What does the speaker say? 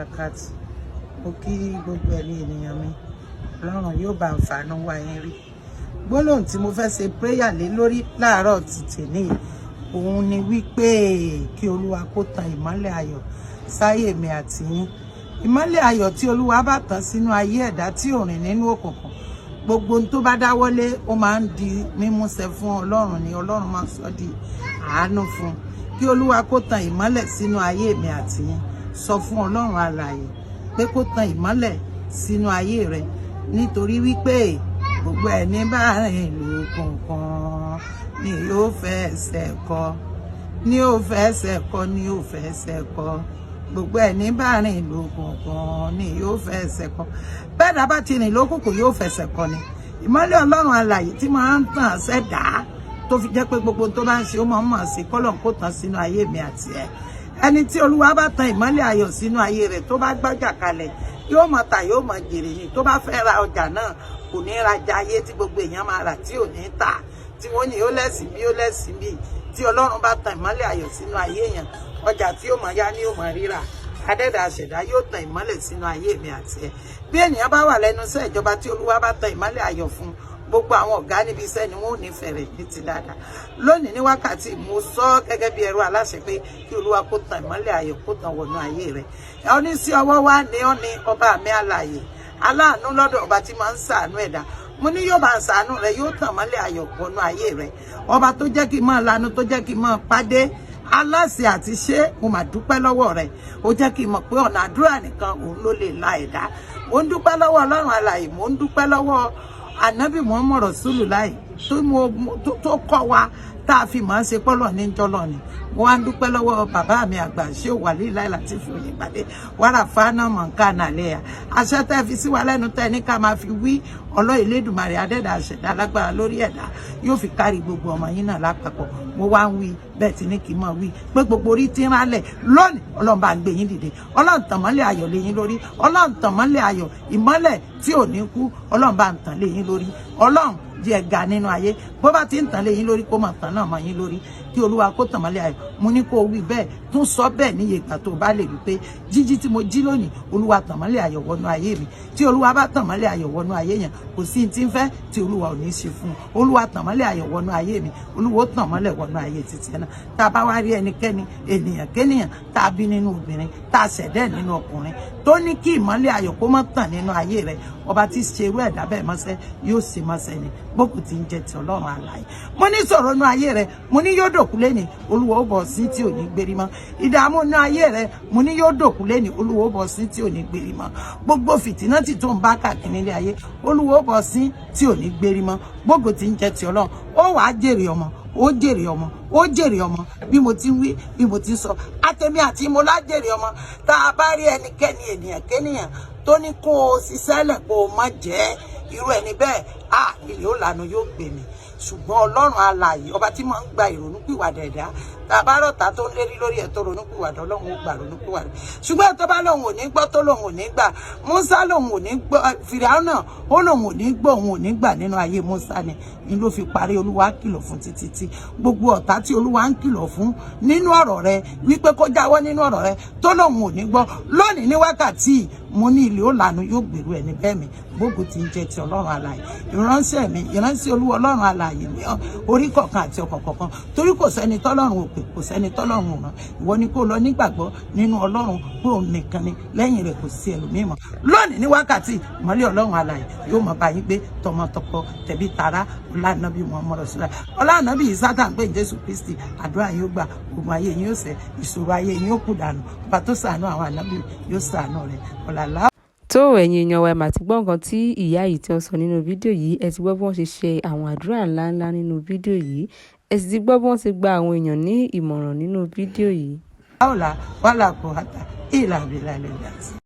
wabarakatuh. Mo kí gbogbo ẹ̀yin ènìyàn mi. Ọlọ́run yóò bá àǹfààní wa yín rí. Gbólóhùn tí mo fẹ́ ṣe prayer lé lórí láàárọ̀ títí òun ni wípé kí Olúwa kó tan ìmọ́lẹ̀ ayọ̀ sáyé mi àti yín. Ìmọ́lẹ̀ ayọ̀ tí Olúwa bá tàn sínú ayé ẹ̀dá tí ò rìn nínú òkùnkùn. Gbogbo ohun tó bá dáwọ́lé ó máa ń di mímúṣẹ fún Ọlọ́run ni Ọlọ́run máa sọ di àánú fún. Kí Olúwa kó tan ìmọ́lẹ̀ sínú ayé mi àti yín. Sọ fún Ọlọ́run alààyè pé kó tan ìmọ́lẹ̀ sínú ayé rẹ nítorí wípé gbogbo ẹni bá rìn lókùnkùn ni yóò fẹsẹ̀ kọ́, ni yóò fẹsẹ̀ kọ́, ni yóò fẹsẹ̀ kọ́. Gbogbo ẹni bá rìn lókùnkùn ni yóò fẹsẹ̀ kọ́. Bẹ́ẹ̀ dá bá ti rìn lókùnkùn yóò fẹsẹ̀ kọ́ ni. Ìmọ́lẹ̀ Ọlọ́run alààyè tí máa ń tàn sẹ́dá tó fi jẹ́ pé gbogbo tó bá ń ṣe ó máa ń mọ̀ sí kọ́lọ́n kó tàn sínú ayé mi àti ẹ̀. Ẹni tí Olúwa bá tan ìmọ́lẹ̀ ayọ̀ sínú ayé rẹ̀ tó bá gbájà kalẹ̀ yóò máa tà yóò máa jèrè ni. Tó bá fẹ́ ra ọjà náà kò ní rajà ayé tí gbogbo èèyàn máa rà tí ò ní tà, tí wọ́n ní ó lẹ́sìn bí ó lẹ́sìn bí. Tí Ọlọ́run bá tan ìmọ́lẹ̀ ayọ̀ sínú ayé èèyàn, ọjà tí ó máa yá ni ó máa ríra. Adẹ́dàá àṣẹ̀dá yóò tan ìmọ́lẹ̀ sínú ayé mi àti ẹ̀. Bí ènìyàn bá wà lẹ́nu iṣẹ́ ìjọba tí Olúwa bá tan ìmọ́lẹ̀ ayọ̀ fún, gbogbo àwọn ọ̀gá níbi iṣẹ́ ni wọ́n ò ní fẹ̀rẹ̀ ní ti dáadáa. Lónìí ní wákàtí mo sọ gẹ́gẹ́ bí ẹrú aláṣẹ pé kí Olúwa kó tan ìmọ́lẹ̀ ayọ̀ kó tan wọnú ayé rẹ̀. Ó ní sí ọwọ́ wa ni ó ní ọba mi alààyè, aláàánú lọ́dọ̀ ọba tí máa ń ṣàánú ẹ̀dá. Mo ní yóò bá ń ṣàánú rẹ̀, yóò tan ìmọ́lẹ̀ ayọ̀ wọnú ayé rẹ̀. Ọba tó jẹ́ kí n máa lanu, tó jẹ́ kí n máa pàdé aláṣẹ àti ṣe, mo máa dúpẹ́ lọ́wọ́ rẹ̀. Ó jẹ́ kí n mọ̀ pé ọ̀nà àdúrà nìkan òun ló lè la ẹ̀dá. Mo ń dúpẹ́ lọ́wọ́ Ọlọ́run alààyè, mo ń dúpẹ́ lọ́wọ́ Ànábì Muhammad Rasulullah tó kọ́ wa tá a fi máa ń ṣe pọ́lọ̀ ní jọlọ ni. Mo wá ń dúpẹ́ lọ́wọ́ bàbá mi àgbà ṣé ò wà líláì láti fi òye ìpàdé wàrà fáánà mọ̀ǹkà nàlẹ́yà. Àṣẹ tẹ́ fi sí wa lẹ́nu tẹ́ ní ká máa fi wí Ọlọ́run Elédùmarè Adẹ́dàá àṣẹ̀dá alágbára lórí ẹ̀dá yóò fi kárí gbogbo ọmọ yín náà lápapọ̀. Mo wá ń wí bẹ́ẹ̀ tí ní kí n máa wí pé gbogbo orí tí ń rálẹ̀ lónìí Ọlọ́run bá ń gbé yín dìde. Ọlọ́run tàn mọ́lẹ̀ ayọ̀ lé yín lórí. Ọlọ́run tàn mọ́lẹ̀ ayọ̀, ìmọ́lẹ̀ tí ò ní kú Ọlọ́run bá ń tàn lé yín lórí. Ọlọ́run jẹ́ ga nínú ayé bó bá ti ń tàn lé yín lórí kó máa tàn náà mọ́ yín lórí. Kí Olúwa kó tàn mọ́lẹ̀ ayọ̀. Mo ní kó wí bẹ́ẹ̀ tún sọ bẹ́ẹ̀ níye ìgbà tó bá lè rí pé jíjí tí mo jí lónìí Olúwa tàn mọ́lẹ̀ ayọ̀ wọnú ayé mi. Tí Olúwa bá tàn mọ́lẹ̀ ayọ̀ wọnú ayé yẹn kò sí tí ń fẹ́ tí Olúwa ò ní ṣe fún un. Olúwa tàn mọ́lẹ̀ ayọ̀ wọnú ayé mi, Olúwa ó tàn mọ́lẹ̀ wọnú ayé títí ẹ̀ náà. Tá a bá wá rí ẹnikẹ́ni ènìyàn kéèyàn tá a bí nínú obìnrin tá a ṣẹ̀dẹ̀ nínú ọkùnrin tó ní kí ìmọ́lẹ̀ ayọ̀ kó má tàn nínú ayé rẹ̀, ọba tí ṣe irú ẹ̀dá bẹ́ẹ̀ mọ́ṣẹ́ yóò ṣe mọ́ṣẹ́ ni gbókù tí ń jẹ ti Ọlọ́run alààyè. Mo ní sọ̀rọ̀ nínú ayé rẹ̀, mo ní yóò dòkú lẹ́ni Olúwa ó bọ̀ sí tí ò ní gbérí mọ́. Ìdààmú nínú ayé rẹ̀, mo ní yóò dòkú lẹ́ni Olúwa ó bọ̀ sí tí ò ní gbérí mọ́. Gbogbo fìtínà tí tó ń bá káàkiri nílé ayé Olúwa ó bọ̀ sí tí ò ní gbérí mọ́. Gbókù tí ń jẹ ti Ọlọ́run ó wàá jèrè ọmọ, ó jèrè ọmọ, ó jèrè ọmọ. Bí mo ti wí, bí mo ti sọ, àtẹ̀mí àti mo lá jèrè ọmọ. Tá a bá rí ẹnikẹ́ni ènìyàn kéèyàn tó ní kó o ṣiṣẹ́ lẹ̀ kó o má jẹ́ irú ẹni bẹ́ẹ̀, ilé ó lànà yóò gbé mi. Ṣùgbọ́n Ọlọ́run alààyè ọba tí máa ń gba ìrònúpìwàdà ẹ̀dá, tá a bá rọ̀tà tó ń lérí lórí ẹ̀ tó ronúpìwàdà Ọlọ́run ó gbà ronúpìwàdà. Ṣùgbọ́n tó bá lòun ò ní gbọ́ tó lòun ò ní gbà, Mùsá lòun ò ní gbọ́, Fìráúnà ó lòun ò ní gbọ́, òun ò ní gbà nínú ayé Mùsá ni ló fi parí. Olúwa kìlọ̀ fún títí gbogbo ọ̀tá tí Olúwa ń kìlọ̀ fún nínú ọ̀rọ̀ rẹ̀ wípé kó jáwọ́ nínú ọ̀rọ̀ rẹ̀ tó lòun ò ní gbọ́ lónìí ní wákàtí mo ní ilé ó lànà yóò gbèrú ẹni bẹ́ẹ̀ mi. Gbogbo tí ń jẹ ti Ọlọ́run alààyè, ìránṣẹ́ mi, ìránṣẹ́ Olúwa Ọlọ́run alààyè mi orí kọ̀ọ̀kan àti ọkàn kọ̀ọ̀kan, torí kò sẹ́ni tọ́lọ́run ò pè, kò sẹ́ni tọ́lọ́run ò rán. Ìwọ ni kó lọ nígbàgbọ́ nínú Ọlọ́run pé òun nìkan ni, lẹ́yìn rẹ̀ kò sí ẹlòmíì mọ́. Lónìí ní wákàtí ìmọ́lẹ̀ Ọlọ́run alààyè yóò máa bá yín gbé tọmọtọkọ tẹ̀bí tará. Ọlá Ànábì Muhammad Rasulullah, ọlá Ànábì Ìsá tá à ń pè ní Jésù Kristi. Àdúrà yín ó gbà, ogun ayé yín ó ṣẹ, ìṣòro ayé yín ó kù dànù. Ọba tó ṣàánú àwọn ànábì yóò ṣàánú rẹ̀. Ọ̀làlá. Tó ẹ̀yin èèyàn wa mà ti gbọ́ nǹkan tí ìyá yìí tí wọ́n sọ nínú fídíò yìí. Ẹ ti gbọ́ bí wọ́n ṣe ṣe àwọn àdúrà ńláńlá nínú fídíò yìí. Ẹ sì ti gbọ́ bí wọ́n ṣe gba àwọn èèyàn ní ìmọ̀ràn nínú fídíò yìí. Ọ̀là wàhálà kò hàtà ìlà àbílà lè dà sí.